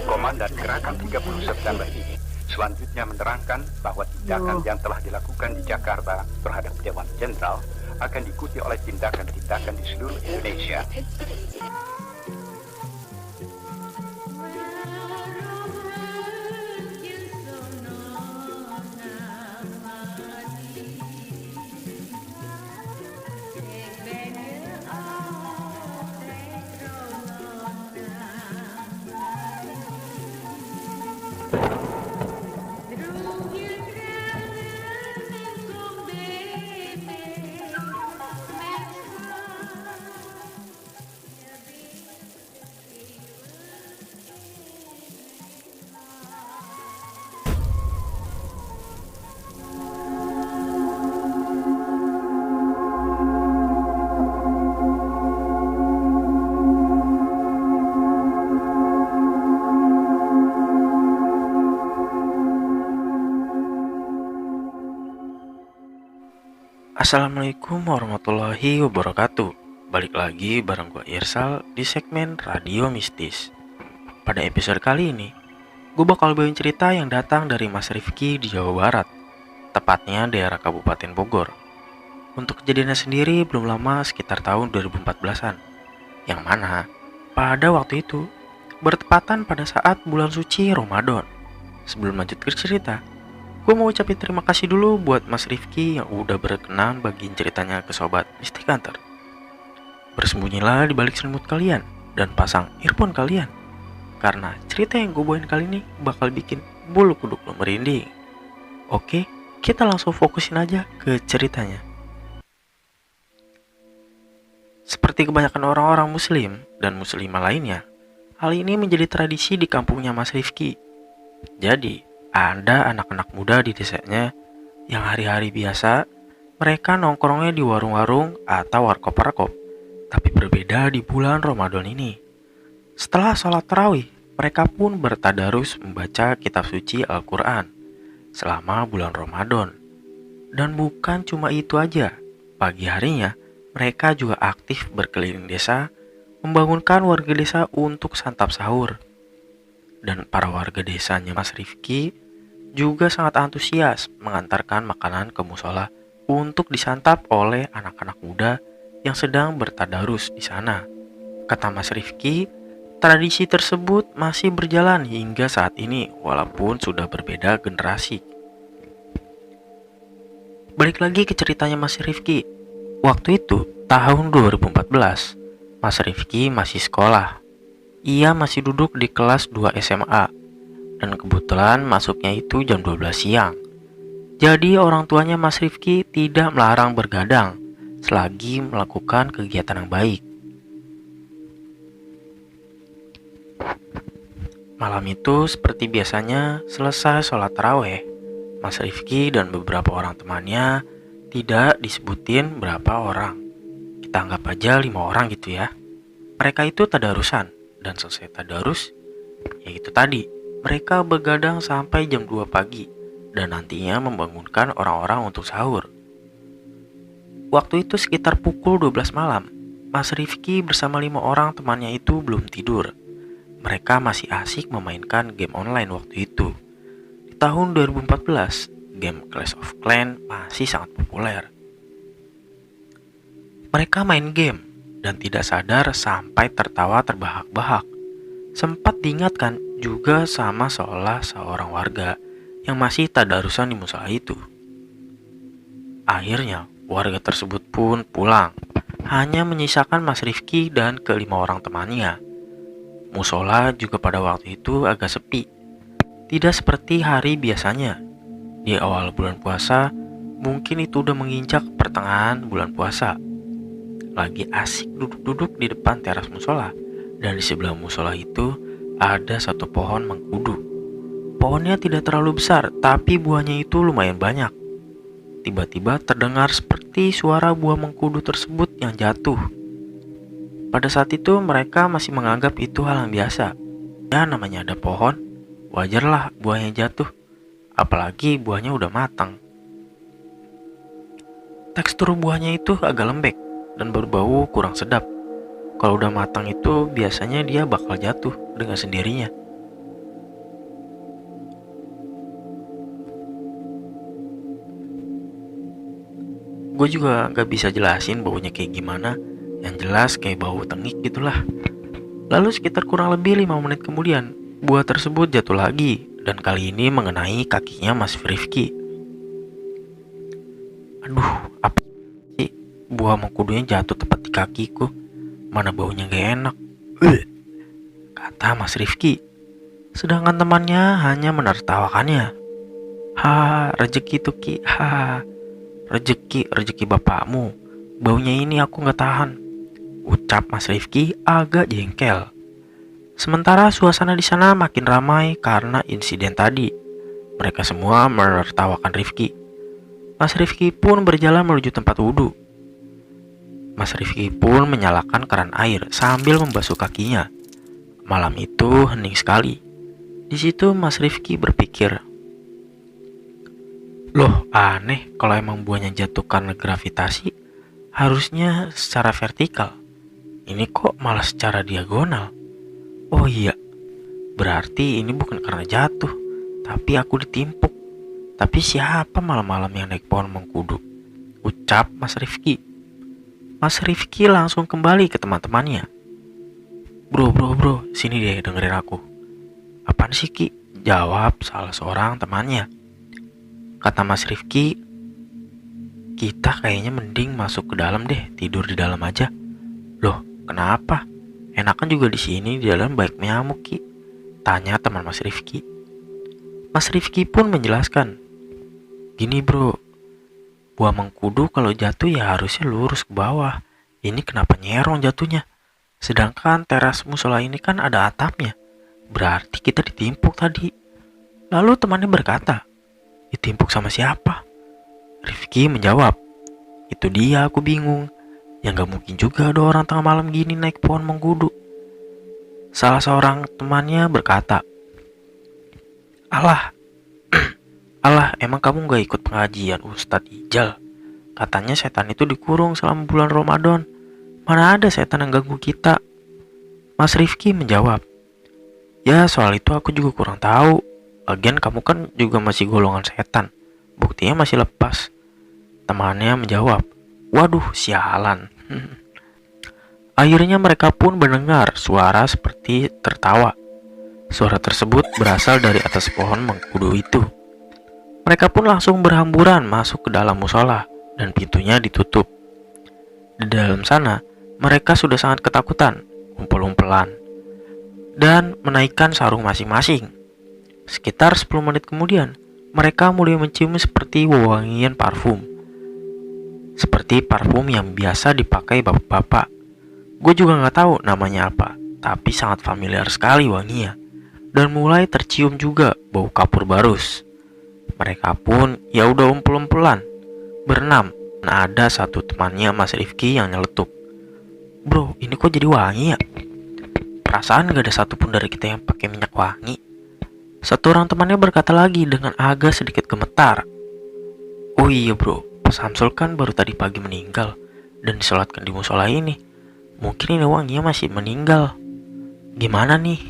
Komandan Gerakan 30 September ini selanjutnya menerangkan bahwa tindakan yang telah dilakukan di Jakarta terhadap Dewan Jenderal akan diikuti oleh tindakan-tindakan di seluruh Indonesia. Assalamualaikum warahmatullahi wabarakatuh. Balik lagi bareng gue Irsal di segmen Radio Mistis. Pada episode kali ini, gue bakal bawain cerita yang datang dari Mas Rifki di Jawa Barat, tepatnya daerah Kabupaten Bogor. Untuk kejadiannya sendiri belum lama, sekitar tahun 2014-an, yang mana pada waktu itu bertepatan pada saat bulan suci Ramadan. Sebelum lanjut ke cerita, gue mau ucapin terima kasih dulu buat Mas Rifki yang udah berkenan bagiin ceritanya ke sobat Mystic Hunter. Bersembunyilah di balik selimut kalian dan pasang earphone kalian, karena cerita yang gue bawain kali ini bakal bikin bulu kuduk lo merinding. Oke, kita langsung fokusin aja ke ceritanya. Seperti kebanyakan orang-orang muslim dan muslimah lainnya, hal ini menjadi tradisi di kampungnya Mas Rifki. Jadi, ada anak-anak muda di desanya yang hari-hari biasa mereka nongkrongnya di warung-warung atau warkop-warkop. Tapi berbeda di bulan Ramadan ini. Setelah sholat tarawih, mereka pun bertadarus membaca kitab suci Al-Quran selama bulan Ramadan. Dan bukan cuma itu aja, pagi harinya mereka juga aktif berkeliling desa, membangunkan warga desa untuk santap sahur. Dan para warga desanya Mas Rifki juga sangat antusias mengantarkan makanan ke musola untuk disantap oleh anak-anak muda yang sedang bertadarus di sana. Kata Mas Rifki, tradisi tersebut masih berjalan hingga saat ini walaupun sudah berbeda generasi. Balik lagi ke ceritanya Mas Rifki. Waktu itu, tahun 2014, Mas Rifki masih sekolah. Ia masih duduk di kelas 2 SMA. Dan kebetulan masuknya itu jam 12 siang. Jadi orang tuanya Mas Rifki tidak melarang bergadang selagi melakukan kegiatan yang baik. Malam itu seperti biasanya selesai sholat taraweh, Mas Rifki dan beberapa orang temannya, tidak disebutin berapa orang, kita anggap aja 5 orang gitu ya. Mereka itu tadarusan, dan selesai tadarus, yaitu tadi mereka begadang sampai jam 2 pagi dan nantinya membangunkan orang-orang untuk sahur. Waktu itu sekitar pukul 12 malam, Mas Rifki bersama 5 orang temannya itu belum tidur. Mereka masih asik memainkan game online waktu itu. Di tahun 2014, game Clash of Clans masih sangat populer. Mereka main game dan tidak sadar sampai tertawa terbahak-bahak. Sempat diingatkan juga sama seorang warga yang masih tadarusan di musola itu. Akhirnya warga tersebut pun pulang, hanya menyisakan Mas Rifki dan ke-5 orang temannya. Musola juga pada waktu itu agak sepi, tidak seperti hari biasanya. Di awal bulan puasa, mungkin itu udah menginjak pertengahan bulan puasa. Lagi asik duduk-duduk di depan teras musola, dan di sebelah musola itu ada satu pohon mengkudu. Pohonnya tidak terlalu besar, tapi buahnya itu lumayan banyak. Tiba-tiba terdengar seperti suara buah mengkudu tersebut yang jatuh. Pada saat itu mereka masih menganggap itu hal yang biasa. Ya namanya ada pohon, wajarlah buahnya jatuh. Apalagi buahnya udah matang. Tekstur buahnya itu agak lembek dan berbau kurang sedap. Kalau udah matang itu biasanya dia bakal jatuh dengan sendirinya. Gue juga gak bisa jelasin baunya kayak gimana. Yang jelas kayak bau tengik gitulah. Lalu sekitar kurang lebih 5 menit kemudian, buah tersebut jatuh lagi, dan kali ini mengenai kakinya Mas Rifki. Aduh, apa sih? Buah mengkudunya jatuh tepat di kakiku. Mana baunya gak enak. Kata Mas Rifki. Sedangkan temannya hanya menertawakannya. Ha, rezeki tuh Ki. Ha, rezeki bapakmu. Baunya ini aku gak tahan. Ucap Mas Rifki agak jengkel. Sementara suasana di sana makin ramai karena insiden tadi. Mereka semua menertawakan Rifki. Mas Rifki pun berjalan menuju tempat wudhu. Mas Rifki pun menyalakan keran air sambil membasuh kakinya. Malam itu hening sekali. Di situ Mas Rifki berpikir, loh aneh, kalau emang buahnya jatuh karena gravitasi, harusnya secara vertikal. Ini kok malah secara diagonal. Oh iya, berarti ini bukan karena jatuh, tapi aku ditimpuk. Tapi siapa malam-malam yang naik pohon mengkudu? Ucap Mas Rifki. Mas Rifki langsung kembali ke teman-temannya. Bro, sini deh dengerin aku. Apaan sih Ki? Jawab salah seorang temannya. Kata Mas Rifki, kita kayaknya mending masuk ke dalam deh, tidur di dalam aja. Loh, kenapa? Enakan juga di sini, di dalam banyak nyamuk Ki. Tanya teman Mas Rifki. Mas Rifki pun menjelaskan, gini bro, buah mengkudu kalau jatuh ya harusnya lurus ke bawah. Ini kenapa nyerong jatuhnya? Sedangkan teras musola ini kan ada atapnya. Berarti kita ditimpuk tadi. Lalu temannya berkata, ditimpuk sama siapa? Rifki menjawab, itu dia aku bingung. Yang gak mungkin juga ada orang tengah malam gini naik pohon mengkudu. Salah seorang temannya berkata, Alah, emang kamu gak ikut pengajian Ustadz Ijal? Katanya setan itu dikurung selama bulan Ramadan. Mana ada setan yang ganggu kita? Mas Rifki menjawab, ya soal itu aku juga kurang tahu. Lagian kamu kan juga masih golongan setan. Buktinya masih lepas. Temannya menjawab, waduh sialan. Akhirnya mereka pun mendengar suara seperti tertawa. Suara tersebut berasal dari atas pohon mengkudu itu. Mereka pun langsung berhamburan masuk ke dalam musola dan pintunya ditutup. Di dalam sana, mereka sudah sangat ketakutan, umpel-umpelan, dan menaikkan sarung masing-masing. Sekitar 10 menit kemudian, mereka mulai mencium seperti wewangian parfum. Seperti parfum yang biasa dipakai bapak-bapak. Gue juga gak tahu namanya apa, tapi sangat familiar sekali wanginya. Dan mulai tercium juga bau kapur barus. Mereka pun ya udah umpel-umpelan, berenam. Nah ada satu temannya Mas Rifki yang nyeletuk, bro ini kok jadi wangi ya? Perasaan gak ada satupun dari kita yang pakai minyak wangi. Satu orang temannya berkata lagi dengan agak sedikit gemetar, oh iya bro, Pak Samsul kan baru tadi pagi meninggal dan disolatkan di musola ini. Mungkin ini wanginya masih meninggal. Gimana nih?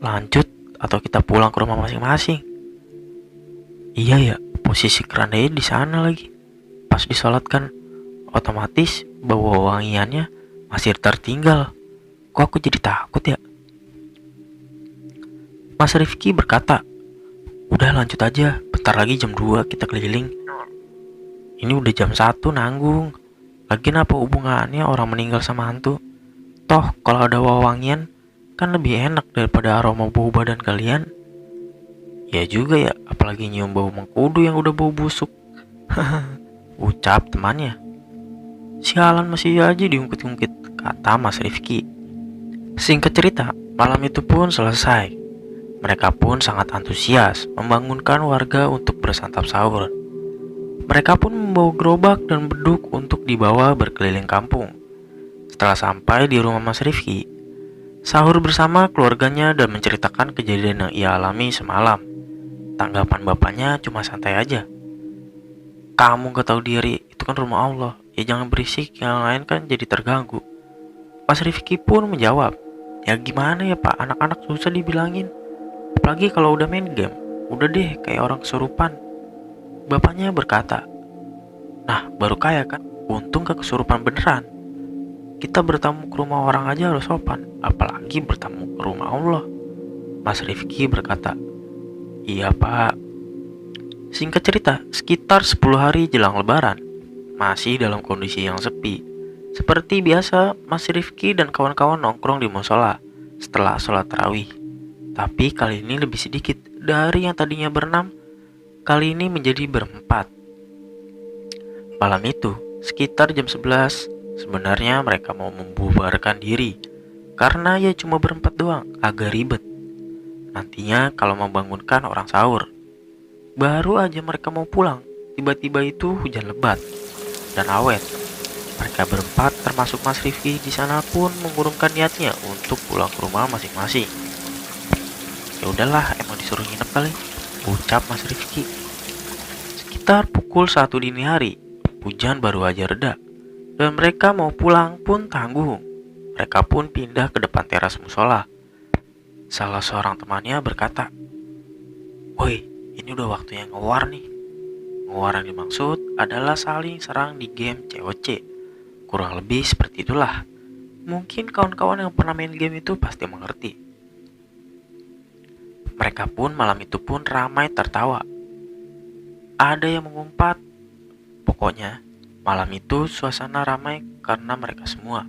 Lanjut atau kita pulang ke rumah masing-masing? Iya ya, posisi kerandanya di sana lagi. Pas disolatkan, otomatis bau wangiannya masih tertinggal. Kok aku jadi takut ya? Mas Rifki berkata, udah lanjut aja, bentar lagi jam 2 kita keliling. Ini udah jam 1 nanggung. Lagian apa hubungannya orang meninggal sama hantu? Toh kalau ada wangian kan lebih enak daripada aroma bau badan kalian. Ya juga ya, apalagi nyium bau mengkudu yang udah bau busuk. Ucap temannya. Sialan masih aja diungkit-ungkit, kata Mas Rifki. Singkat cerita, malam itu pun selesai. Mereka pun sangat antusias membangunkan warga untuk bersantap sahur. Mereka pun membawa gerobak dan beduk untuk dibawa berkeliling kampung. Setelah sampai di rumah Mas Rifki, sahur bersama keluarganya dan menceritakan kejadian yang ia alami semalam. Tanggapan bapaknya cuma santai aja. Kamu gak tahu diri, itu kan rumah Allah. Ya jangan berisik, yang lain kan jadi terganggu. Mas Rifki pun menjawab, ya gimana ya pak, anak-anak susah dibilangin. Apalagi kalau udah main game, udah deh kayak orang kesurupan. Bapaknya berkata, Nah, baru kaya kan? Untung gak kesurupan beneran. Kita bertamu ke rumah orang aja harus sopan, apalagi bertamu ke rumah Allah. Mas Rifki berkata, iya pak. Singkat cerita, sekitar 10 hari jelang lebaran, masih dalam kondisi yang sepi. Seperti biasa, Mas Rifki dan kawan-kawan nongkrong di musola setelah sholat tarawih. Tapi kali ini lebih sedikit dari yang tadinya berenam, kali ini menjadi berempat. Malam itu, sekitar jam 11, sebenarnya mereka mau membubarkan diri karena ya cuma berempat doang, agak ribet. Nantinya kalau membangunkan orang sahur. Baru aja mereka mau pulang, tiba-tiba itu hujan lebat dan awet. Mereka berempat termasuk Mas Rifki di sana pun mengurungkan niatnya untuk pulang ke rumah masing-masing. Ya udahlah, emang disuruh nginep kali, ucap Mas Rifki. Sekitar pukul 1 dini hari, hujan baru aja reda, dan mereka mau pulang pun tanggung. Mereka pun pindah ke depan teras musola. Salah seorang temannya berkata, "Woi, ini udah waktunya ngewar nih." Ngewar yang dimaksud adalah saling serang di game COC. Kurang lebih seperti itulah. Mungkin kawan-kawan yang pernah main game itu pasti mengerti. Mereka pun malam itu pun ramai tertawa. Ada yang mengumpat. Pokoknya, malam itu suasana ramai karena mereka semua.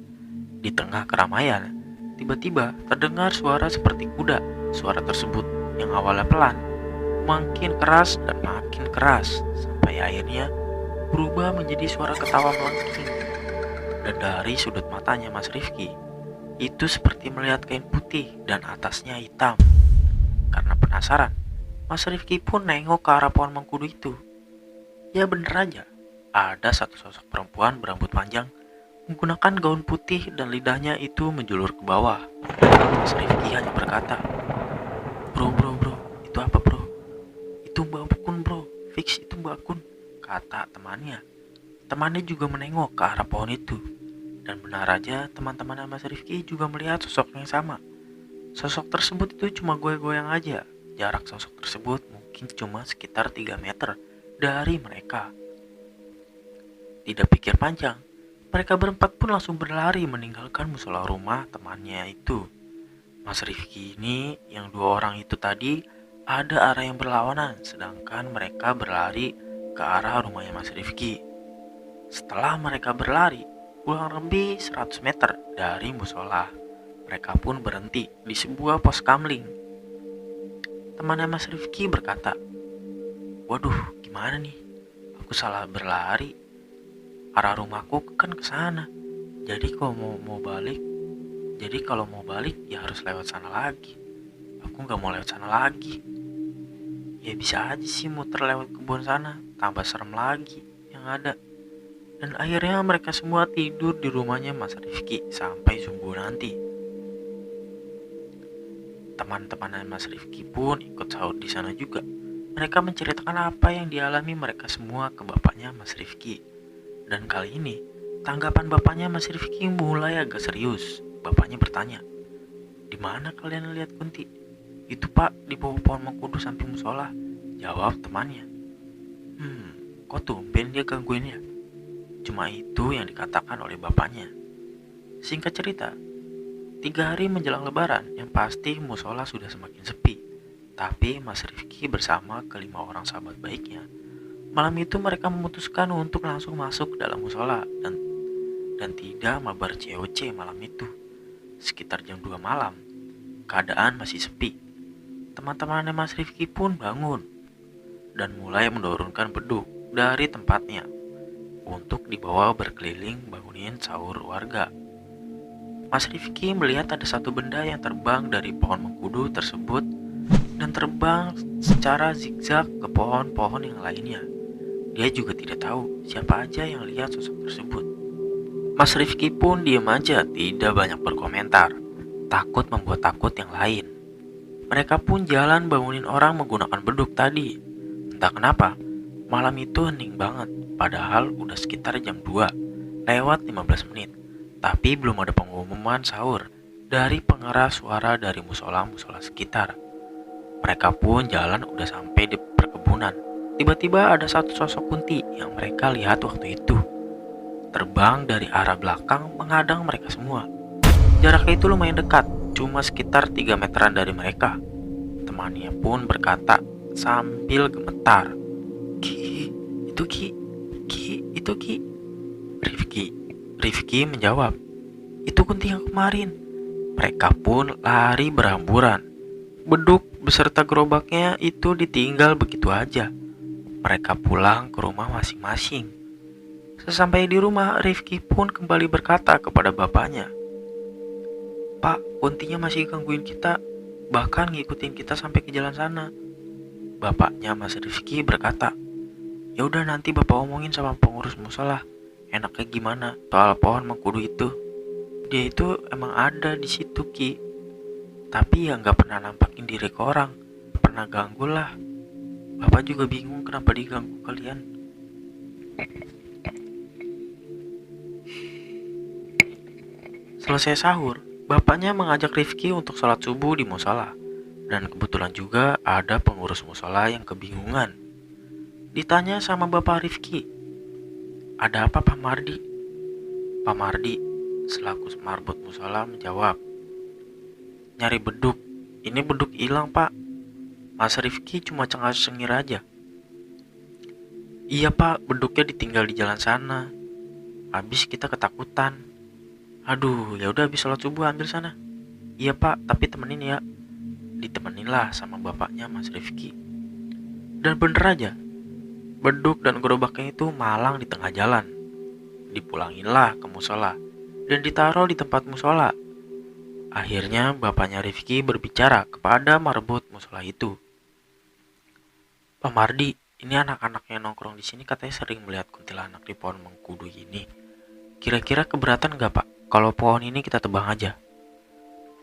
Di tengah keramaian, tiba-tiba terdengar suara seperti kuda. Suara tersebut yang awalnya pelan, makin keras dan makin keras, sampai akhirnya berubah menjadi suara ketawa melengking. Dan dari sudut matanya Mas Rifki, itu seperti melihat kain putih dan atasnya hitam. Karena penasaran, Mas Rifki pun nengok ke arah pohon mengkudu itu. Ya bener aja, ada satu sosok perempuan berambut panjang menggunakan gaun putih dan lidahnya itu menjulur ke bawah. Mas Rifki hanya berkata, bro, itu apa bro? Itu Mbak Kun bro, fix itu Mbak Kun, kata temannya. Temannya juga menengok ke arah pohon itu. Dan benar aja teman-teman Mas Rifki juga melihat sosok yang sama. Sosok tersebut itu cuma goyang-goyang aja. Jarak sosok tersebut mungkin cuma sekitar 3 meter dari mereka. Tidak pikir panjang, mereka berempat pun langsung berlari meninggalkan musola rumah temannya itu. Mas Rifki ini, yang 2 orang itu tadi, ada arah yang berlawanan, sedangkan mereka berlari ke arah rumahnya Mas Rifki. Setelah mereka berlari, kurang lebih 100 meter dari musola, mereka pun berhenti di sebuah pos kamling. Temannya Mas Rifki berkata, waduh, gimana nih? Aku salah berlari. Arah rumahku kan ke sana. Jadi kalau mau balik ya harus lewat sana lagi. Aku nggak mau lewat sana lagi. Ya bisa aja sih muter lewat kebun sana, tambah serem lagi yang ada. Dan akhirnya mereka semua tidur di rumahnya Mas Rifki sampai subuh nanti. Teman-teman Mas Rifki pun ikut sahur di sana juga. Mereka menceritakan apa yang dialami mereka semua ke bapaknya Mas Rifki. Dan kali ini, tanggapan bapaknya Mas Rifki mulai agak serius. Bapaknya bertanya, di mana kalian lihat Kunti? Itu pak, di bawah pohon mengkudu samping musola, jawab temannya. Kok tumben dia gangguin ya? Cuma itu yang dikatakan oleh bapaknya. Singkat cerita, 3 hari menjelang lebaran, yang pasti musola sudah semakin sepi. Tapi Mas Rifki bersama kelima orang sahabat baiknya, malam itu mereka memutuskan untuk langsung masuk dalam musola dan tidak mabar COC malam itu. Sekitar jam 2 malam, keadaan masih sepi. Teman-teman Mas Rifki pun bangun dan mulai menurunkan beduk dari tempatnya untuk dibawa berkeliling bangunin sahur warga. Mas Rifki melihat ada satu benda yang terbang dari pohon mengkudu tersebut dan terbang secara zigzag ke pohon-pohon yang lainnya. Dia juga tidak tahu siapa aja yang lihat sosok tersebut. Mas Rifki pun diam aja, tidak banyak berkomentar, takut membuat takut yang lain. Mereka pun jalan bangunin orang menggunakan beduk tadi. Entah kenapa, malam itu hening banget, padahal udah sekitar jam 2, lewat 15 menit. Tapi belum ada pengumuman sahur dari pengeras suara dari musola-musola sekitar. Mereka pun jalan udah sampai di perkebunan. tiba-tiba ada satu sosok kunti yang mereka lihat waktu itu. Terbang dari arah belakang menghadang mereka semua. Jaraknya itu lumayan dekat, cuma sekitar 3 meteran dari mereka. Temannya pun berkata sambil gemetar, "Ki, itu Ki, Ki, itu Ki." Rifki menjawab, "Itu kunti yang kemarin." Mereka pun lari berhamburan. Beduk beserta gerobaknya itu ditinggal begitu aja. Mereka pulang ke rumah masing-masing. Sesampai di rumah, Rifki pun kembali berkata kepada bapaknya, "Pak, kuntinya masih gangguin kita, bahkan ngikutin kita sampai ke jalan sana." Bapaknya Mas Rifki berkata, "Ya udah nanti bapak omongin sama pengurus musola. Enaknya gimana soal pohon mengkudu itu? Dia itu emang ada di situ Ki, tapi ya nggak pernah nampakin diri ke orang, pernah ganggu lah. Bapak juga bingung kenapa diganggu kalian." Selesai sahur, bapaknya mengajak Rifki untuk sholat subuh di musola. Dan kebetulan juga ada pengurus musola yang kebingungan. Ditanya sama bapak Rifki, "Ada apa Pak Mardi?" Pak Mardi selaku marbot musola menjawab, "Nyari beduk. Ini beduk hilang Pak. Mas Rifki cuma cengar-cengir aja." "Iya Pak, beduknya ditinggal di jalan sana. Habis kita ketakutan. Aduh, ya udah habis sholat subuh ambil sana." "Iya Pak, tapi temenin ya." Ditemenin lah sama bapaknya Mas Rifki. Dan bener aja, beduk dan gerobaknya itu malang di tengah jalan. Dipulanginlah ke musola dan ditaruh di tempat musola. Akhirnya bapaknya Rifki berbicara kepada marbot musola itu, "Pak Mardi, ini anak-anak yang nongkrong di sini katanya sering melihat kuntilanak di pohon mengkudu ini. Kira-kira keberatan gak Pak kalau pohon ini kita tebang aja?"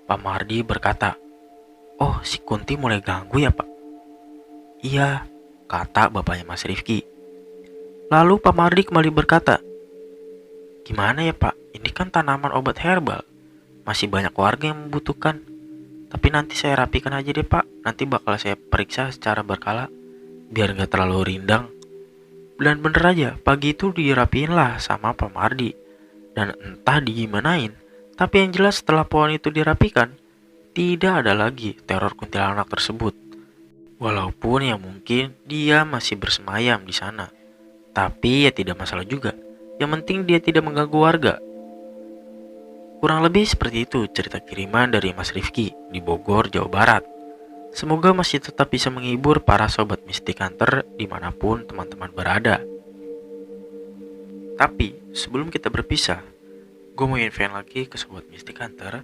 Pak Mardi berkata, "Oh, si Kunti mulai ganggu ya Pak?" "Iya," kata bapaknya Mas Rifki. Lalu Pak Mardi kembali berkata, "Gimana ya Pak, ini kan tanaman obat herbal. Masih banyak warga yang membutuhkan. Tapi nanti saya rapikan aja deh Pak. Nanti bakal saya periksa secara berkala, biar gak terlalu rindang." Dan bener aja, pagi itu dirapiin lah sama Pak Mardi. Dan entah digimanain, tapi yang jelas setelah pohon itu dirapikan, tidak ada lagi teror kuntilanak tersebut. Walaupun ya mungkin dia masih bersemayam di sana. Tapi ya tidak masalah juga. Yang penting dia tidak mengganggu warga. Kurang lebih seperti itu cerita kiriman dari Mas Rifki di Bogor, Jawa Barat. Semoga masih tetap bisa menghibur para sobat Mystic Hunter dimanapun teman-teman berada. Tapi sebelum kita berpisah, gue mau info lagi ke sobat Mystic Hunter.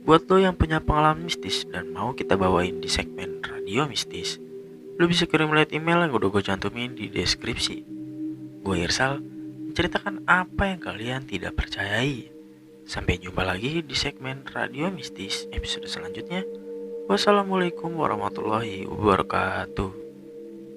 Buat lo yang punya pengalaman mistis dan mau kita bawain di segmen Radio Mistis, lo bisa kirim lewat email yang udah gue cantumin di deskripsi. Gue Irsal, menceritakan apa yang kalian tidak percayai. Sampai jumpa lagi di segmen Radio Mistis episode selanjutnya. Wassalamualaikum warahmatullahi wabarakatuh.